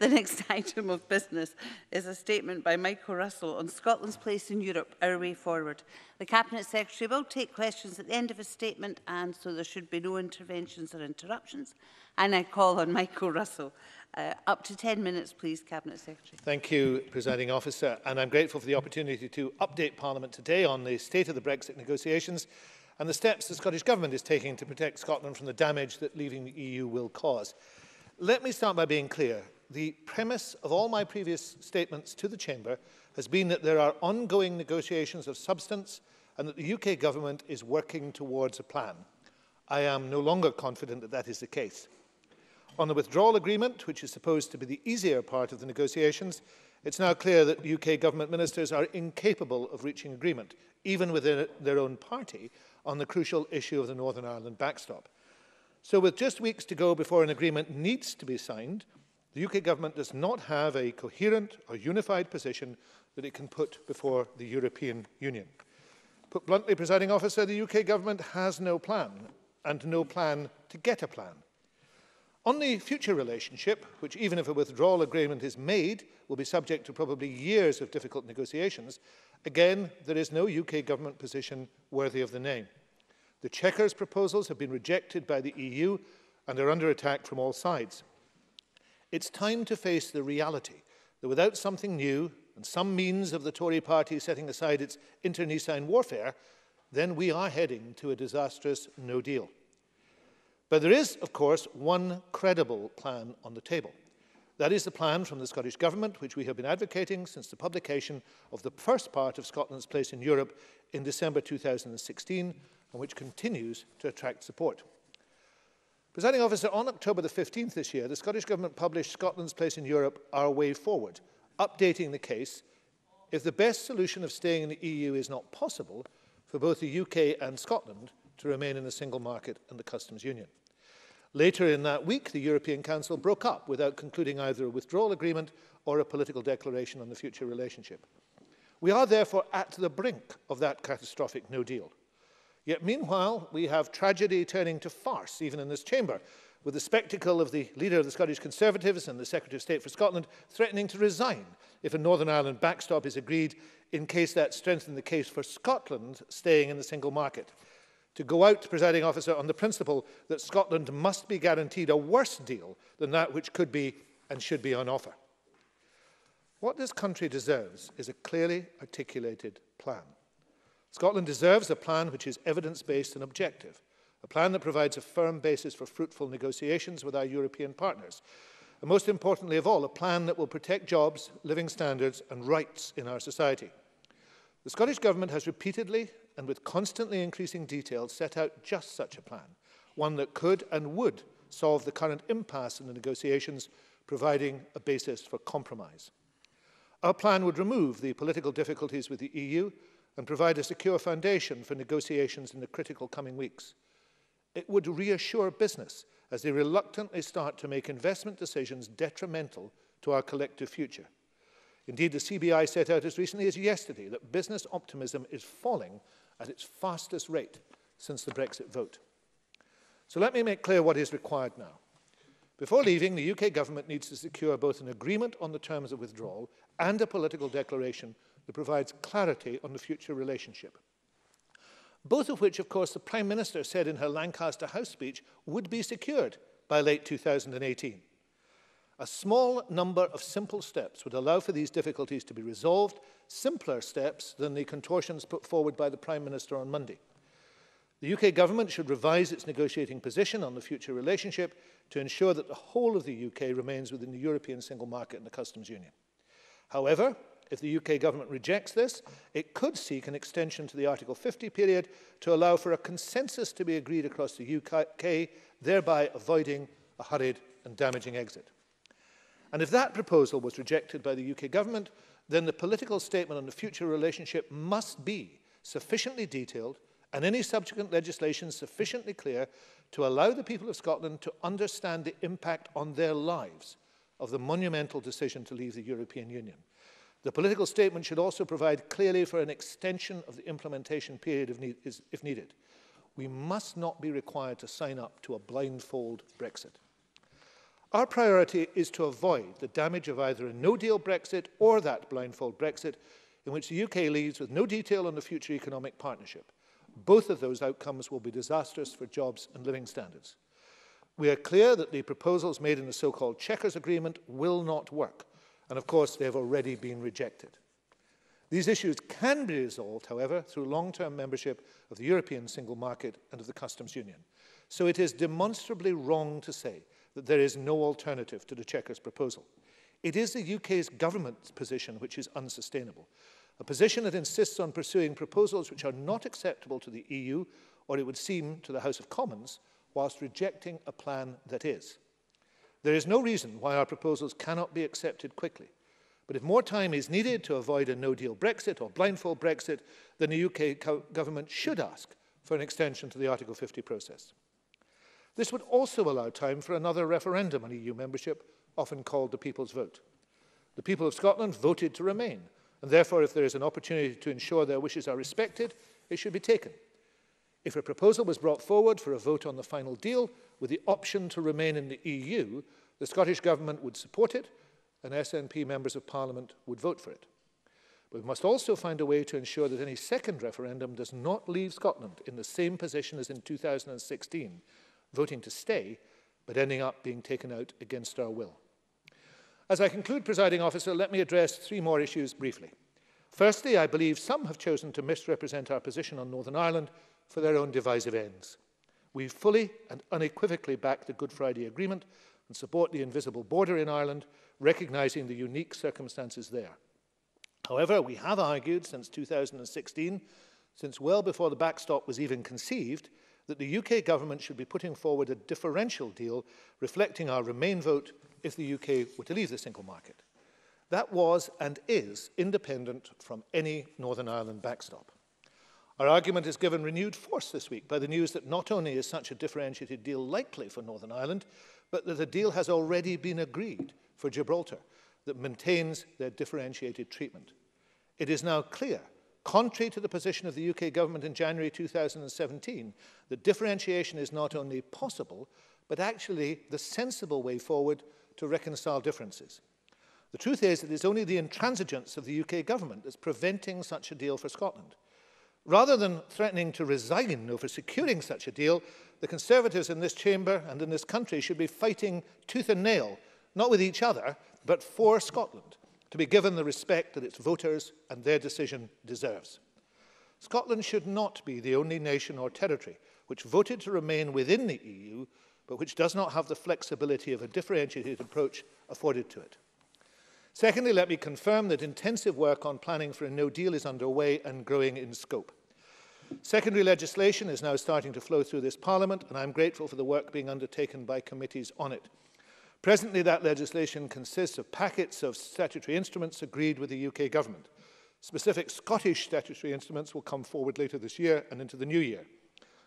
The next item of business is a statement by Michael Russell on Scotland's place in Europe, our way forward. The Cabinet Secretary will take questions at the end of his statement, and so there should be no interventions or interruptions. And I call on Michael Russell. Up to 10 minutes, please, Cabinet Secretary. Thank you, Presiding Officer, and I'm grateful for the opportunity to update Parliament today on the state of the Brexit negotiations and the steps the Scottish Government is taking to protect Scotland from the damage that leaving the EU will cause. Let me start by being clear. The premise of all my previous statements to the Chamber has been that there are ongoing negotiations of substance and that the UK Government is working towards a plan. I am no longer confident that that is the case. On the withdrawal agreement, which is supposed to be the easier part of the negotiations, it's now clear that UK Government ministers are incapable of reaching agreement, even within their own party, on the crucial issue of the Northern Ireland backstop. So with just weeks to go before an agreement needs to be signed, the UK Government does not have a coherent or unified position that it can put before the European Union. Put bluntly, Presiding Officer, the UK Government has no plan, and no plan to get a plan. On the future relationship, which even if a withdrawal agreement is made, will be subject to probably years of difficult negotiations, again, there is no UK Government position worthy of the name. The Chequers proposals have been rejected by the EU and are under attack from all sides. It's time to face the reality that without something new and some means of the Tory party setting aside its internecine warfare, then we are heading to a disastrous no deal. But there is, of course, one credible plan on the table. That is the plan from the Scottish Government, which we have been advocating since the publication of the first part of Scotland's place in Europe in December 2016, and which continues to attract support. Presiding Officer, on October the 15th this year, the Scottish Government published Scotland's place in Europe, Our Way Forward, updating the case if the best solution of staying in the EU is not possible for both the UK and Scotland to remain in the single market and the customs union. Later in that week, the European Council broke up without concluding either a withdrawal agreement or a political declaration on the future relationship. We are therefore at the brink of that catastrophic no deal. Yet meanwhile, we have tragedy turning to farce, even in this chamber, with the spectacle of the leader of the Scottish Conservatives and the Secretary of State for Scotland threatening to resign if a Northern Ireland backstop is agreed, in case that strengthened the case for Scotland staying in the single market. To go out, Presiding Officer, on the principle that Scotland must be guaranteed a worse deal than that which could be and should be on offer. What this country deserves is a clearly articulated plan. Scotland deserves a plan which is evidence-based and objective, a plan that provides a firm basis for fruitful negotiations with our European partners, and most importantly of all, a plan that will protect jobs, living standards and rights in our society. The Scottish Government has repeatedly and with constantly increasing detail set out just such a plan, one that could and would solve the current impasse in the negotiations, providing a basis for compromise. Our plan would remove the political difficulties with the EU and provide a secure foundation for negotiations in the critical coming weeks. It would reassure business as they reluctantly start to make investment decisions detrimental to our collective future. Indeed, the CBI set out as recently as yesterday that business optimism is falling at its fastest rate since the Brexit vote. So let me make clear what is required now. Before leaving, the UK Government needs to secure both an agreement on the terms of withdrawal and a political declaration that provides clarity on the future relationship. Both of which, of course, the Prime Minister said in her Lancaster House speech would be secured by late 2018. A small number of simple steps would allow for these difficulties to be resolved, simpler steps than the contortions put forward by the Prime Minister on Monday. The UK Government should revise its negotiating position on the future relationship to ensure that the whole of the UK remains within the European single market and the customs union. However, if the UK Government rejects this, it could seek an extension to the Article 50 period to allow for a consensus to be agreed across the UK, thereby avoiding a hurried and damaging exit. And if that proposal was rejected by the UK Government, then the political statement on the future relationship must be sufficiently detailed and any subsequent legislation sufficiently clear to allow the people of Scotland to understand the impact on their lives of the monumental decision to leave the European Union. The political statement should also provide clearly for an extension of the implementation period if needed. We must not be required to sign up to a blindfold Brexit. Our priority is to avoid the damage of either a no-deal Brexit or that blindfold Brexit, in which the UK leaves with no detail on the future economic partnership. Both of those outcomes will be disastrous for jobs and living standards. We are clear that the proposals made in the so-called Chequers Agreement will not work, and of course they have already been rejected. These issues can be resolved, however, through long-term membership of the European single market and of the customs union. So it is demonstrably wrong to say that there is no alternative to the Chequers proposal. It is the UK's government's position which is unsustainable, a position that insists on pursuing proposals which are not acceptable to the EU, or it would seem to the House of Commons, whilst rejecting a plan that is. There is no reason why our proposals cannot be accepted quickly, but if more time is needed to avoid a no-deal Brexit or blindfold Brexit, then the UK government should ask for an extension to the Article 50 process. This would also allow time for another referendum on EU membership, often called the People's Vote. The people of Scotland voted to remain, and therefore if there is an opportunity to ensure their wishes are respected, it should be taken. If a proposal was brought forward for a vote on the final deal with the option to remain in the EU, the Scottish Government would support it and SNP members of Parliament would vote for it. But we must also find a way to ensure that any second referendum does not leave Scotland in the same position as in 2016, voting to stay, but ending up being taken out against our will. As I conclude, Presiding Officer, let me address three more issues briefly. Firstly, I believe some have chosen to misrepresent our position on Northern Ireland for their own divisive ends. We fully and unequivocally back the Good Friday Agreement and support the invisible border in Ireland, recognising the unique circumstances there. However, we have argued since 2016, since well before the backstop was even conceived, that the UK government should be putting forward a differential deal reflecting our Remain vote if the UK were to leave the single market. That was and is independent from any Northern Ireland backstop. Our argument is given renewed force this week by the news that not only is such a differentiated deal likely for Northern Ireland, but that the deal has already been agreed for Gibraltar that maintains their differentiated treatment. It is now clear, contrary to the position of the UK government in January 2017, that differentiation is not only possible, but actually the sensible way forward to reconcile differences. The truth is that it is only the intransigence of the UK government that's preventing such a deal for Scotland. Rather than threatening to resign over securing such a deal, the Conservatives in this chamber and in this country should be fighting tooth and nail, not with each other, but for Scotland, to be given the respect that its voters and their decision deserves. Scotland should not be the only nation or territory which voted to remain within the EU, but which does not have the flexibility of a differentiated approach afforded to it. Secondly, let me confirm that intensive work on planning for a no deal is underway and growing in scope. Secondary legislation is now starting to flow through this Parliament, and I'm grateful for the work being undertaken by committees on it. Presently, that legislation consists of packets of statutory instruments agreed with the UK government. Specific Scottish statutory instruments will come forward later this year and into the new year.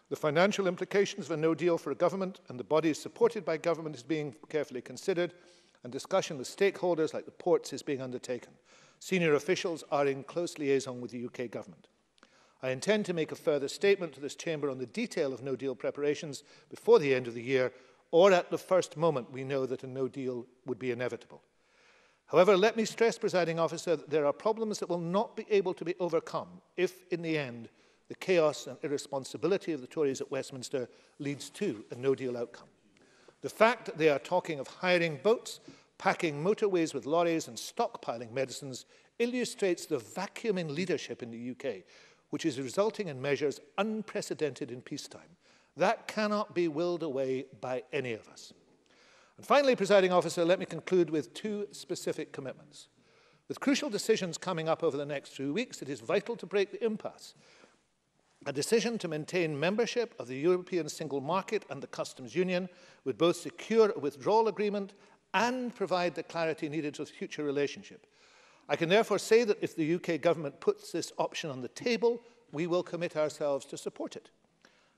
The financial implications of a no deal for a government and the bodies supported by government is being carefully considered, and discussion with stakeholders like the ports is being undertaken. Senior officials are in close liaison with the UK government. I intend to make a further statement to this chamber on the detail of no-deal preparations before the end of the year, or at the first moment we know that a no deal would be inevitable. However, let me stress, Presiding Officer, that there are problems that will not be able to be overcome if, in the end, the chaos and irresponsibility of the Tories at Westminster leads to a no-deal outcome. The fact that they are talking of hiring boats, packing motorways with lorries and stockpiling medicines illustrates the vacuum in leadership in the UK, which is resulting in measures unprecedented in peacetime. That cannot be willed away by any of us. And finally, Presiding Officer, let me conclude with two specific commitments. With crucial decisions coming up over the next few weeks, it is vital to break the impasse. A decision to maintain membership of the European single market and the customs union would both secure a withdrawal agreement and provide the clarity needed to the future relationship. I can therefore say that if the UK government puts this option on the table, we will commit ourselves to support it.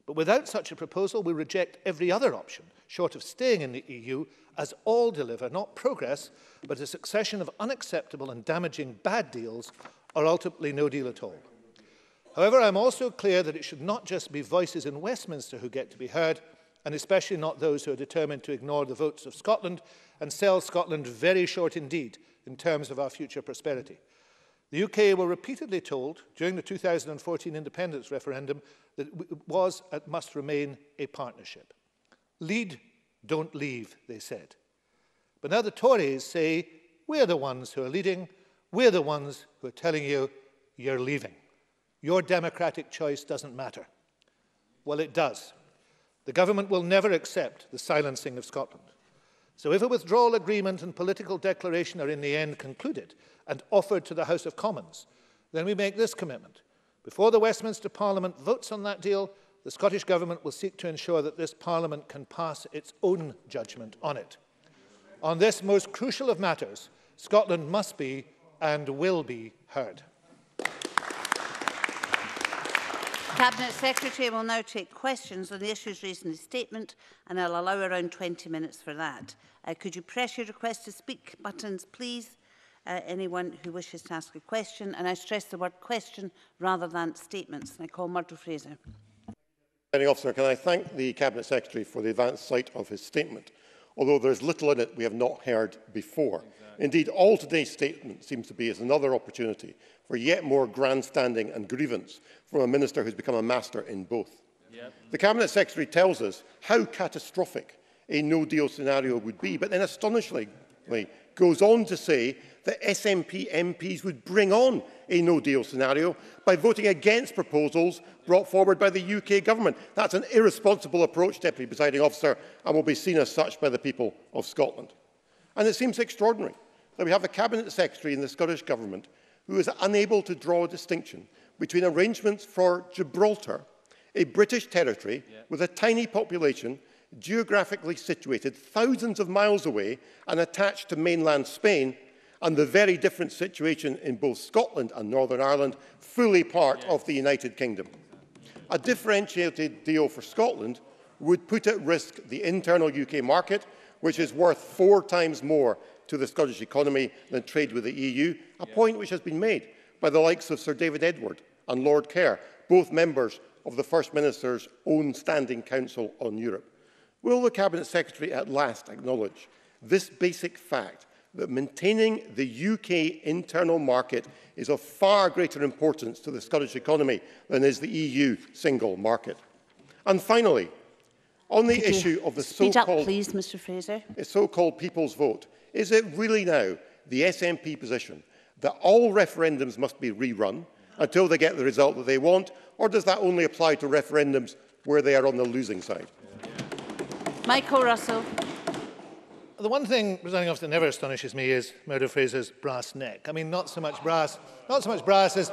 But without such a proposal, we reject every other option, short of staying in the EU, as all deliver not progress, but a succession of unacceptable and damaging bad deals, or ultimately no deal at all. However, I'm also clear that it should not just be voices in Westminster who get to be heard. and especially not those who are determined to ignore the votes of Scotland and sell Scotland very short indeed in terms of our future prosperity. The UK were repeatedly told during the 2014 independence referendum that it was and must remain a partnership. Lead, don't leave, they said. But now the Tories say, we're the ones who are leading, we're the ones who are telling you, you're leaving. Your democratic choice doesn't matter. Well, it does. The government will never accept the silencing of Scotland. So if a withdrawal agreement and political declaration are in the end concluded and offered to the House of Commons, then we make this commitment. Before the Westminster Parliament votes on that deal, the Scottish Government will seek to ensure that this Parliament can pass its own judgment on it. On this most crucial of matters, Scotland must be and will be heard. Cabinet Secretary will now take questions on the issues raised in the statement, and I'll allow around 20 minutes for that. Could you press your request to speak buttons, please? Anyone who wishes to ask a question, and I stress the word question rather than statements. And I call Murdo Fraser. Officer, can I thank the Cabinet Secretary for the advanced sight of his statement, although there is little in it we have not heard before. Indeed, all today's statement seems to be as another opportunity for yet more grandstanding and grievance from a minister who has become a master in both. The Cabinet Secretary tells us how catastrophic a no-deal scenario would be, but then astonishingly goes on to say that SNP MPs would bring on a no-deal scenario by voting against proposals brought forward by the UK Government. That's an irresponsible approach, Deputy Presiding Officer, and will be seen as such by the people of Scotland. And it seems extraordinary that we have a Cabinet Secretary in the Scottish Government who is unable to draw a distinction between arrangements for Gibraltar, a British territory with a tiny population, geographically situated thousands of miles away and attached to mainland Spain, and the very different situation in both Scotland and Northern Ireland, fully part of the United Kingdom. A differentiated deal for Scotland would put at risk the internal UK market, which is worth 4 times more to the Scottish economy than trade with the EU, a point which has been made by the likes of Sir David Edward and Lord Kerr, both members of the First Minister's own Standing Council on Europe. Will the Cabinet Secretary at last acknowledge this basic fact that maintaining the UK internal market is of far greater importance to the Scottish economy than is the EU single market? And finally, on the issue of the so-called people's vote, is it really now the SNP position that all referendums must be rerun until they get the result that they want, or does that only apply to referendums where they are on the losing side? Michael Russell. The one thing, Presiding Officer, that never astonishes me is Murdo Fraser's brass neck. I mean, not so much brass as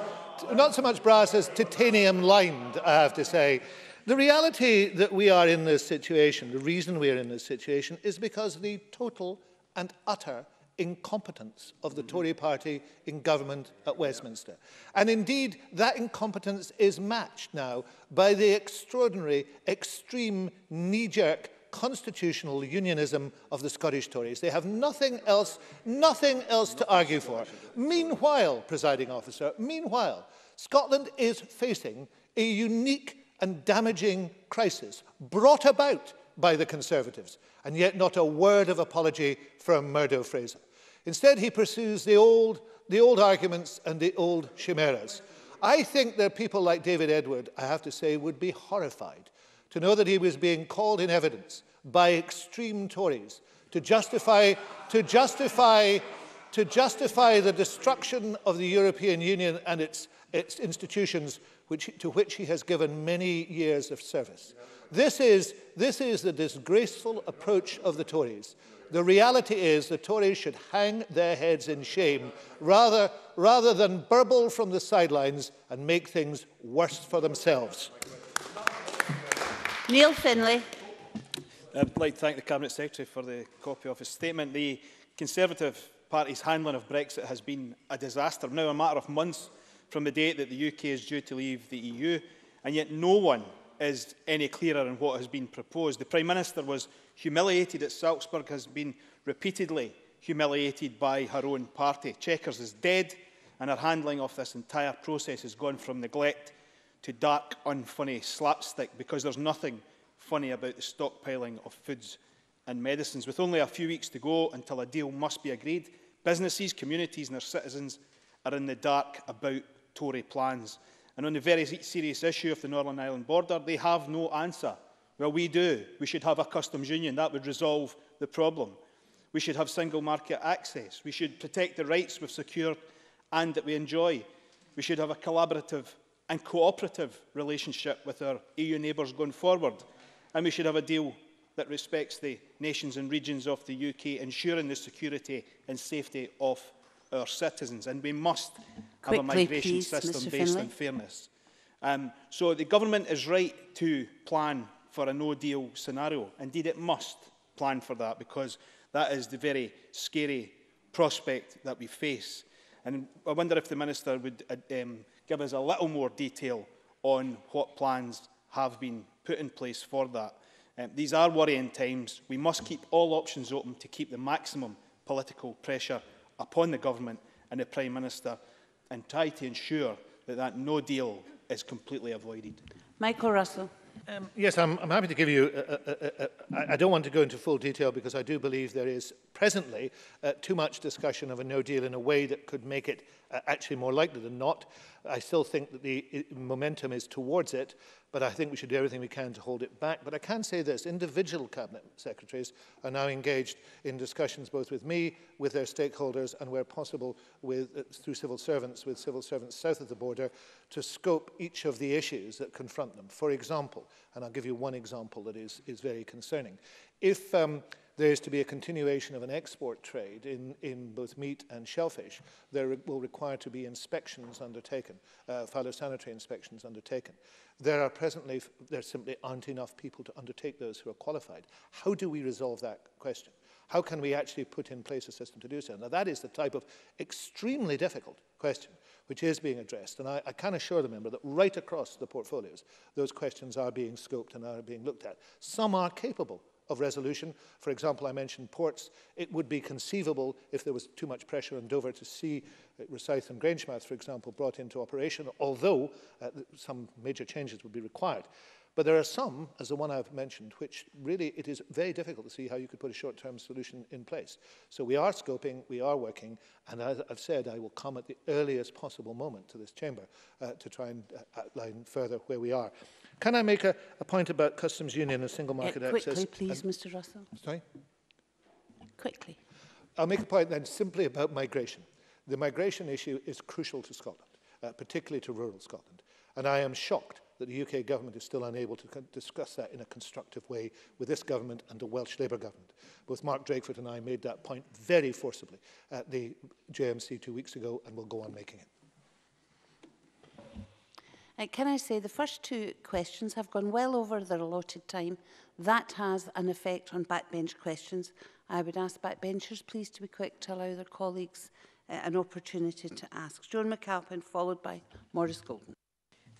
titanium lined, I have to say. The reality that we are in this situation, the reason we are in this situation, is because of the total and utter incompetence of the Tory party in government at Westminster. And indeed, that incompetence is matched now by the extraordinary, extreme, knee-jerk constitutional unionism of the Scottish Tories. They have nothing else to argue for. Meanwhile, Presiding Officer, Scotland is facing a unique and damaging crisis brought about by the Conservatives, and yet not a word of apology from Murdo Fraser. Instead, he pursues the old arguments and the old chimeras. I think that people like David Edward, I have to say, would be horrified to know that he was being called in evidence by extreme Tories to justify the destruction of the European Union and its institutions, to which he has given many years of service. This is the disgraceful approach of the Tories. The reality is the Tories should hang their heads in shame rather than burble from the sidelines and make things worse for themselves. Neil Finlay. I'd like to thank the Cabinet Secretary for the copy of his statement. The Conservative Party's handling of Brexit has been a disaster. Now a matter of months from the date that the UK is due to leave the EU, and yet no one is any clearer in what has been proposed. The Prime Minister was humiliated at Salzburg, has been repeatedly humiliated by her own party. Chequers is dead, and her handling of this entire process has gone from neglect to dark, unfunny slapstick, because there's nothing funny about the stockpiling of foods and medicines. With only a few weeks to go until a deal must be agreed, businesses, communities and their citizens are in the dark about Tory plans. And on the very serious issue of the Northern Ireland border, they have no answer. Well, we do. We should have a customs union. That would resolve the problem. We should have single market access. We should protect the rights we've secured and that we enjoy. We should have a collaborative and cooperative relationship with our EU neighbours going forward. And we should have a deal that respects the nations and regions of the UK, ensuring the security and safety of our citizens. And we must have a migration system based on fairness. So the government is right to plan for a no-deal scenario. Indeed, it must plan for that, because that is the very scary prospect that we face. And I wonder if the Minister would give us a little more detail on what plans have been put in place for that. These are worrying times. We must keep all options open to keep the maximum political pressure upon the Government and the Prime Minister, and try to ensure that that no deal is completely avoided. Michael Russell. Yes, I'm happy to give you, I don't want to go into full detail because I do believe there is presently too much discussion of a no deal in a way that could make it actually more likely than not. I still think that the momentum is towards it, but I think we should do everything we can to hold it back. But I can say this, individual Cabinet Secretaries are now engaged in discussions both with me, with their stakeholders, and where possible through civil servants, with civil servants south of the border, to scope each of the issues that confront them. For example, and I'll give you one example that is very concerning. If there is to be a continuation of an export trade in both meat and shellfish, there will require to be inspections undertaken, phytosanitary inspections undertaken. There simply aren't enough people to undertake those who are qualified. How do we resolve that question? How can we actually put in place a system to do so? Now, that is the type of extremely difficult question which is being addressed. And I can assure the member that right across the portfolios, those questions are being scoped and are being looked at. Some are capable of resolution. For example, I mentioned ports. It would be conceivable if there was too much pressure on Dover to see Rosyth and Grangemouth, for example, brought into operation, although some major changes would be required. But there are some, as the one I've mentioned, which really it is very difficult to see how you could put a short-term solution in place. So we are scoping, we are working, and as I've said, I will come at the earliest possible moment to this chamber to try and outline further where we are. Can I make a point about customs union and single market access? Quickly, please, Mr. Russell. Sorry? Quickly. I'll make a point then simply about migration. The migration issue is crucial to Scotland, particularly to rural Scotland. And I am shocked that the UK government is still unable to discuss that in a constructive way with this government and the Welsh Labour government. Both Mark Drakeford and I made that point very forcibly at the JMC 2 weeks ago, and will go on making it. Can I say the first two questions have gone well over their allotted time. That has an effect on backbench questions. I would ask backbenchers please to be quick to allow their colleagues an opportunity to ask. Joan McAlpin, followed by Maurice Golden.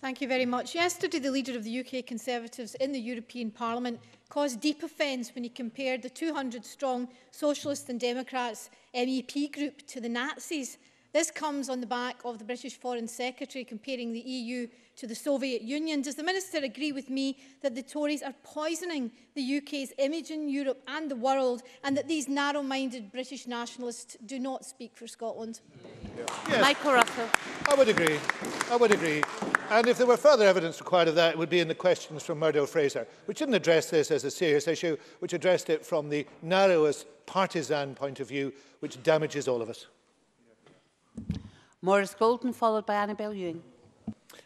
Thank you very much. Yesterday, the leader of the UK Conservatives in the European Parliament caused deep offence when he compared the 200-strong Socialists and Democrats MEP group to the Nazis. This comes on the back of the British Foreign Secretary comparing the EU to the Soviet Union. Does the Minister agree with me that the Tories are poisoning the UK's image in Europe and the world, and that these narrow-minded British nationalists do not speak for Scotland? Yes. Michael Russell. I would agree. I would agree. And if there were further evidence required of that, it would be in the questions from Murdo Fraser, which didn't address this as a serious issue, which addressed it from the narrowest partisan point of view, which damages all of us. Maurice Golden, followed by Annabel Ewing.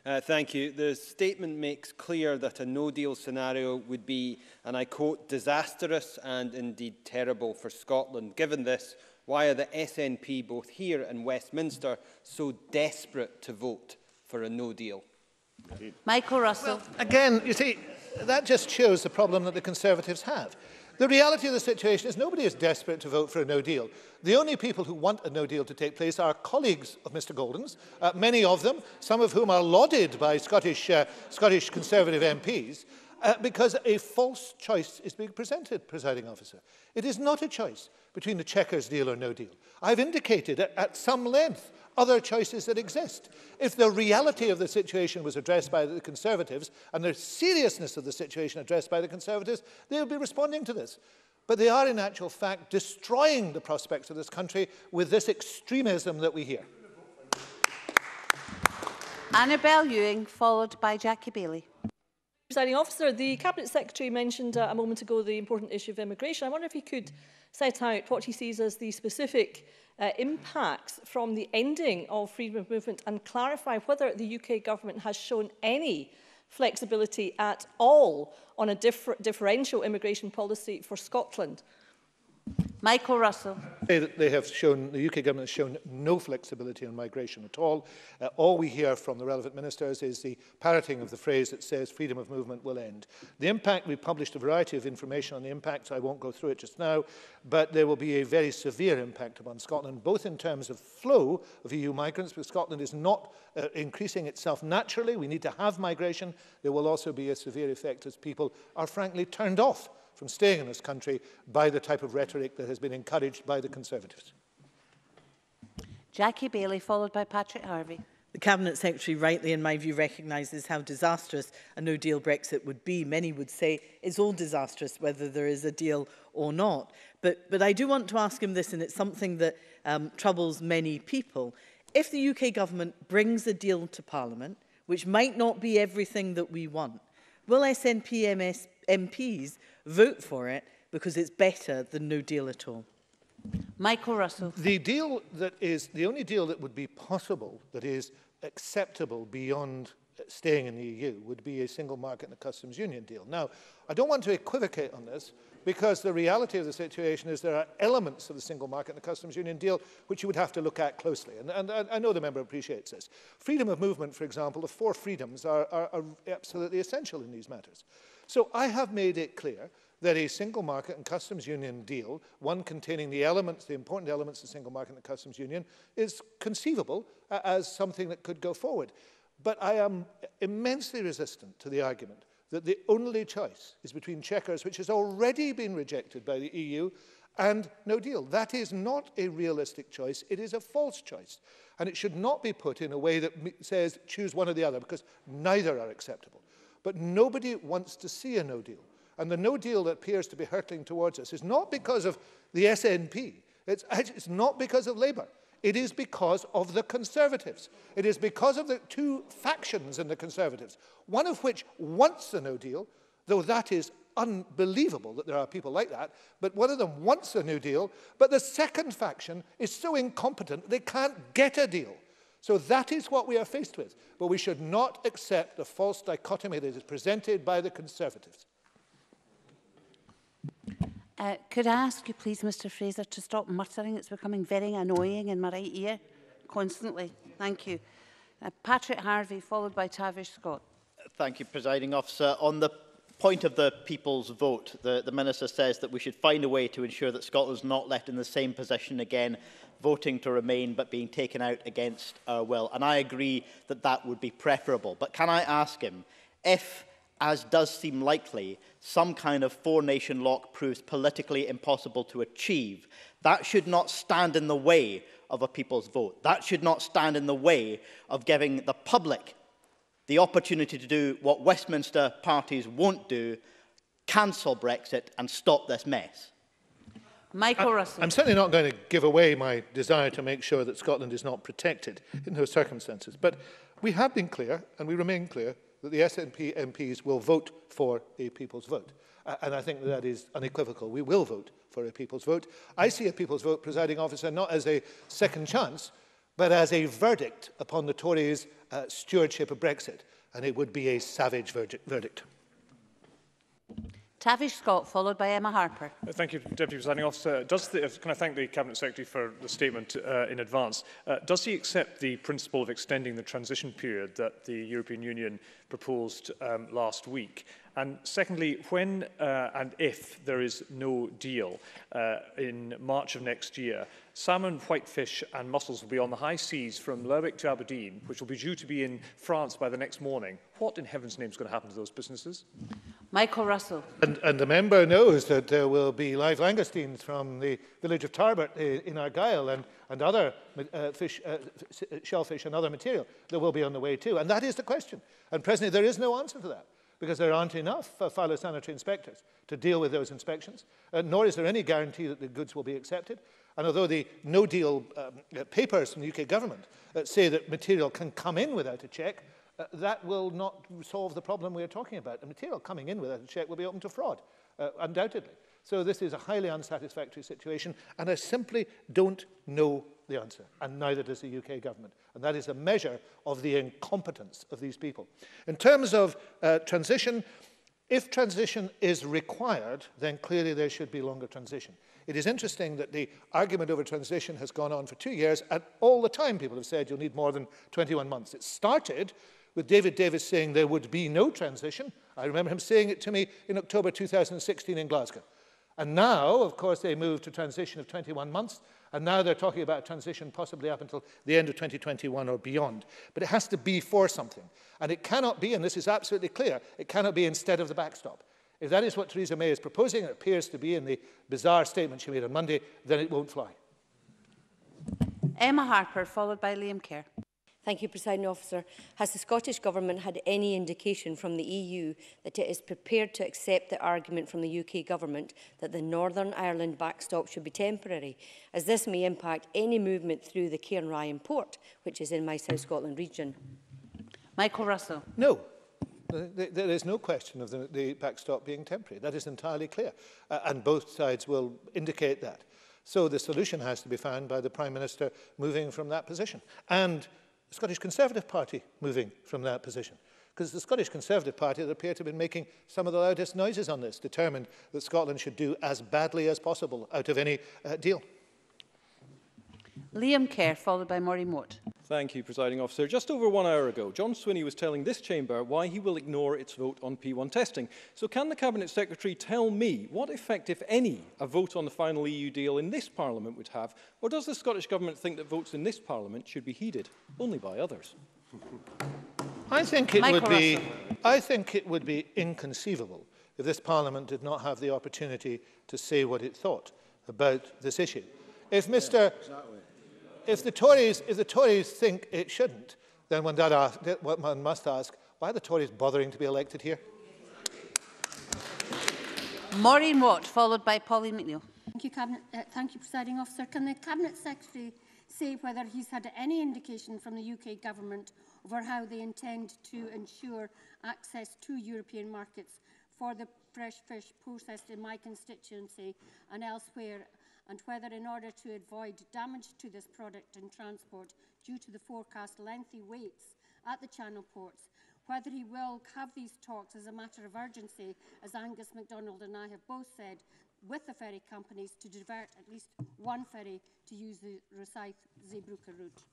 Thank you. The statement makes clear that a no-deal scenario would be, and I quote, disastrous and indeed terrible for Scotland. Given this, why are the SNP, both here and Westminster, so desperate to vote for a no-deal? Michael Russell. Well, again, you see, that just shows the problem that the Conservatives have. The reality of the situation is nobody is desperate to vote for a no-deal. The only people who want a no-deal to take place are colleagues of Mr Golden's, many of them, some of whom are lauded by Scottish Conservative MPs, because a false choice is being presented, Presiding Officer. It is not a choice between the Chequers deal or no deal. I've indicated at some length other choices that exist. If the reality of the situation was addressed by the Conservatives and the seriousness of the situation addressed by the Conservatives, they would be responding to this. But they are in actual fact destroying the prospects of this country with this extremism that we hear. Annabel Ewing, followed by Jackie Baillie. Presiding Officer, the Cabinet Secretary mentioned a moment ago the important issue of immigration. I wonder if he could set out what he sees as the specific impacts from the ending of freedom of movement and clarify whether the UK Government has shown any flexibility at all on a differential immigration policy for Scotland. Michael Russell. They have shown, the UK government has shown no flexibility on migration at all. All we hear from the relevant ministers is the parroting of the phrase that says freedom of movement will end. The impact, we've published a variety of information on the impact, so I won't go through it just now, but there will be a very severe impact upon Scotland, both in terms of flow of EU migrants, because Scotland is not increasing itself naturally. We need to have migration. There will also be a severe effect as people are frankly turned off from staying in this country by the type of rhetoric that has been encouraged by the Conservatives. Jackie Baillie, followed by Patrick Harvie. The Cabinet Secretary rightly, in my view, recognises how disastrous a no-deal Brexit would be. Many would say it's all disastrous whether there is a deal or not. But I do want to ask him this, and it's something that troubles many people. If the UK Government brings a deal to Parliament, which might not be everything that we want, will SNP MPs vote for it because it's better than no deal at all? Michael Russell. The deal that is the only deal that would be possible that is acceptable beyond staying in the EU would be a single market and a customs union deal. Now, I don't want to equivocate on this because the reality of the situation is there are elements of the single market and the customs union deal which you would have to look at closely. And I know the member appreciates this. Freedom of movement, for example, the 4 freedoms are absolutely essential in these matters. So I have made it clear that a single market and customs union deal, one containing the elements, the important elements of the single market and the customs union, is conceivable as something that could go forward. But I am immensely resistant to the argument that the only choice is between Chequers, which has already been rejected by the EU, and no deal. That is not a realistic choice. It is a false choice. And it should not be put in a way that says choose one or the other, because neither are acceptable. But nobody wants to see a no deal. And the no deal that appears to be hurtling towards us is not because of the SNP. It's not because of Labour. It is because of the Conservatives. It is because of the 2 factions in the Conservatives, one of which wants a no deal, though that is unbelievable that there are people like that, but one of them wants a new deal, but the second faction is so incompetent they can't get a deal. So that is what we are faced with. But we should not accept the false dichotomy that is presented by the Conservatives. Could I ask you, please, Mr Fraser, to stop muttering? It's becoming very annoying in my right ear, constantly. Thank you. Patrick Harvie, followed by Tavish Scott. Thank you, Presiding Officer. On the point of the people's vote, the Minister says that we should find a way to ensure that Scotland's not left in the same position again, voting to remain but being taken out against our will. And I agree that that would be preferable. But can I ask him, if, as does seem likely, some kind of 4-nation lock proves politically impossible to achieve, that should not stand in the way of a people's vote. That should not stand in the way of giving the public the opportunity to do what Westminster parties won't do, cancel Brexit and stop this mess. Michael Russell. I'm certainly not going to give away my desire to make sure that Scotland is not protected in those circumstances. But we have been clear, and we remain clear, that the SNP MPs will vote for a people's vote. And I think that is unequivocal. We will vote for a people's vote. I see a people's vote, Presiding Officer, not as a second chance, but as a verdict upon the Tories' stewardship of Brexit. And it would be a savage verdict. Tavish Scott, followed by Emma Harper. Thank you, Deputy Presiding Officer. Can I thank the Cabinet Secretary for the statement in advance? Does he accept the principle of extending the transition period that the European Union proposed last week? And secondly, when and if there is no deal in March of next year, salmon, whitefish and mussels will be on the high seas from Lerwick to Aberdeen, which will be due to be in France by the next morning. What in heaven's name is going to happen to those businesses? Michael Russell. And the member knows that there will be live langoustines from the village of Tarbert in Argyll and other shellfish and other material that will be on the way too. And that is the question. And presently there is no answer to that, because there aren't enough phytosanitary inspectors to deal with those inspections, nor is there any guarantee that the goods will be accepted. And although the no-deal papers from the UK government say that material can come in without a check, that will not solve the problem we are talking about. The material coming in without a check will be open to fraud, undoubtedly. So this is a highly unsatisfactory situation, and I simply don't know the answer, and neither does the UK government. And that is a measure of the incompetence of these people. In terms of transition, if transition is required, then clearly there should be longer transition. It is interesting that the argument over transition has gone on for 2 years, and all the time people have said you'll need more than 21 months. It started with David Davis saying there would be no transition. I remember him saying it to me in October 2016 in Glasgow. And now, of course, they moved to transition of 21 months, and now they're talking about transition possibly up until the end of 2021 or beyond. But it has to be for something. And it cannot be, and this is absolutely clear, it cannot be instead of the backstop. If that is what Theresa May is proposing, and it appears to be in the bizarre statement she made on Monday, then it won't fly. Emma Harper, followed by Liam Kerr. Thank you, Presiding Officer. Has the Scottish Government had any indication from the EU that it is prepared to accept the argument from the UK Government that the Northern Ireland backstop should be temporary, as this may impact any movement through the Cairnryan port, which is in my South Scotland region? Michael Russell. No. There is no question of the backstop being temporary. That is entirely clear. And both sides will indicate that. So the solution has to be found by the Prime Minister moving from that position. And the Scottish Conservative Party moving from that position. Because the Scottish Conservative Party that appear to have been making some of the loudest noises on this, determined that Scotland should do as badly as possible out of any deal. Liam Kerr, followed by Maureen Watt. Thank you, Presiding Officer. Just over 1 hour ago, John Swinney was telling this chamber why he will ignore its vote on P1 testing. So can the Cabinet Secretary tell me what effect, if any, a vote on the final EU deal in this Parliament would have? Or does the Scottish Government think that votes in this Parliament should be heeded only by others? I think it would be inconceivable if this Parliament did not have the opportunity to say what it thought about this issue. If the Tories think it shouldn't, then one must ask, why are the Tories bothering to be elected here? Maureen Watt, followed by Pauline McNeill. Thank you, Presiding Officer. Can the Cabinet Secretary say whether he's had any indication from the UK Government over how they intend to ensure access to European markets for the fresh fish processed in my constituency and elsewhere, and whether, in order to avoid damage to this product in transport due to the forecast lengthy waits at the Channel ports, whether he will have these talks as a matter of urgency, as Angus MacDonald and I have both said, with the ferry companies to divert at least one ferry to use the Rosyth-Zeebrugge route.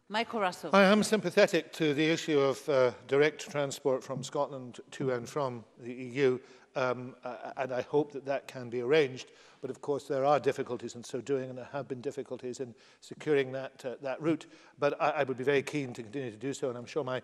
Michael Russell. I am sympathetic to the issue of direct transport from Scotland to and from the EU, and I hope that that can be arranged. But of course there are difficulties in so doing, and there have been difficulties in securing that route. But I would be very keen to continue to do so, and I'm sure my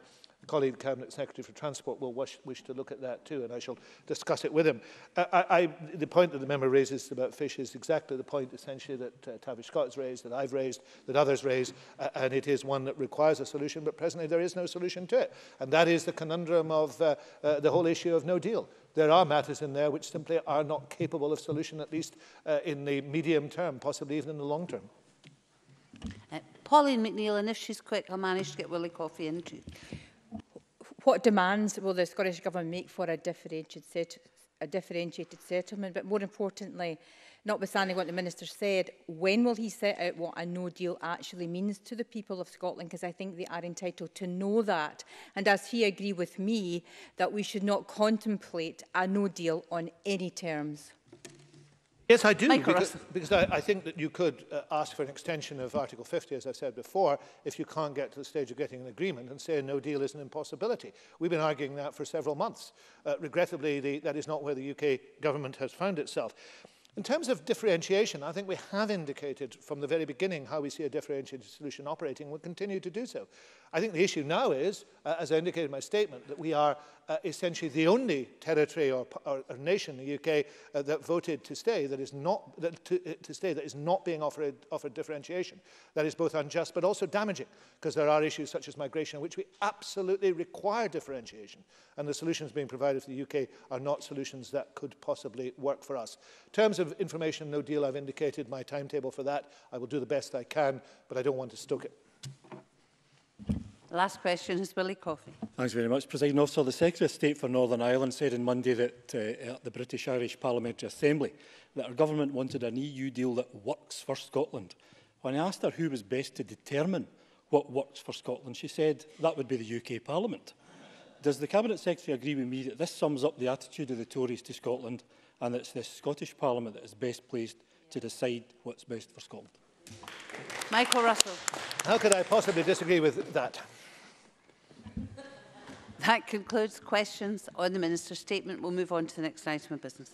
colleague, Cabinet Secretary for Transport, will wish to look at that too, and I shall discuss it with him. The point that the member raises about fish is exactly the point, essentially, that Tavish Scott has raised, that I've raised, that others raised, and it is one that requires a solution, but presently there is no solution to it. And that is the conundrum of the whole issue of no deal. There are matters in there which simply are not capable of solution, at least in the medium term, possibly even in the long term. Pauline McNeill, and if she's quick, I'll manage to get Willie Coffey in too. What demands will the Scottish Government make for a differentiated settlement? But more importantly, notwithstanding what the Minister said, when will he set out what a no deal actually means to the people of Scotland? Because I think they are entitled to know that. And does he agree with me that we should not contemplate a no deal on any terms? Yes, I do, because I think that you could ask for an extension of Article 50, as I said before, if you can't get to the stage of getting an agreement, and say a no deal is an impossibility. We've been arguing that for several months. Regrettably, that is not where the UK government has found itself. In terms of differentiation, I think we have indicated from the very beginning how we see a differentiated solution operating. We'll continue to do so. I think the issue now is, as I indicated in my statement, that we are essentially the only territory or nation in the UK that voted to stay that is not that is not being offered differentiation. That is both unjust but also damaging, because there are issues such as migration in which we absolutely require differentiation, and the solutions being provided for the UK are not solutions that could possibly work for us. In terms of information, no deal, I've indicated my timetable for that. I will do the best I can, but I don't want to stoke it. The last question is Willie Coffey. Thanks very much, Presiding Officer. The Secretary of State for Northern Ireland said on Monday that at the British-Irish Parliamentary Assembly that our government wanted an EU deal that works for Scotland. When I asked her who was best to determine what works for Scotland, she said that would be the UK Parliament. Does the Cabinet Secretary agree with me that this sums up the attitude of the Tories to Scotland, and that it's the Scottish Parliament that is best placed to decide what's best for Scotland? Michael Russell. How could I possibly disagree with that? That concludes questions on the Minister's statement. We'll move on to the next item of business.